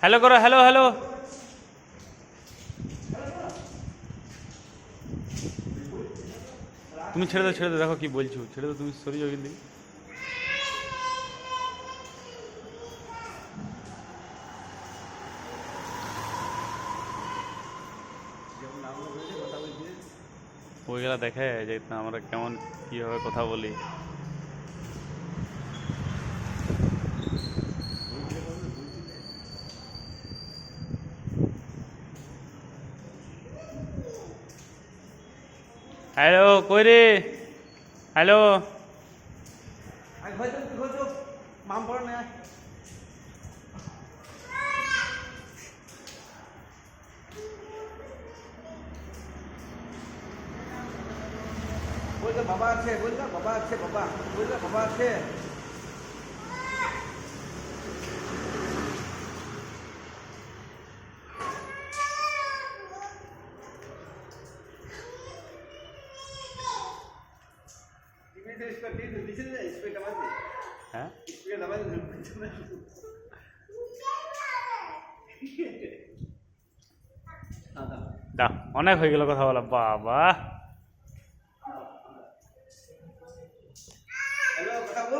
Hello করো, hello hello. তুমি ছেড়ে দাও, ছেড়ে দাও, দেখো কি বলছো, ছেড়ে দাও, তুমি সরি যাও কিন্তু। ওইগুলা দেখে যে আমরা কেমন কীভাবে কথা বলি। হ্যালো কই রে, হ্যালো। মাম পড়ে না বলছে বাবা আছে, বলছে বাবা আছে, বাবা বলছে বাবা আছে। হ্যাঁ দা, অনেক হয়ে গেল কথা বলা, বাবা।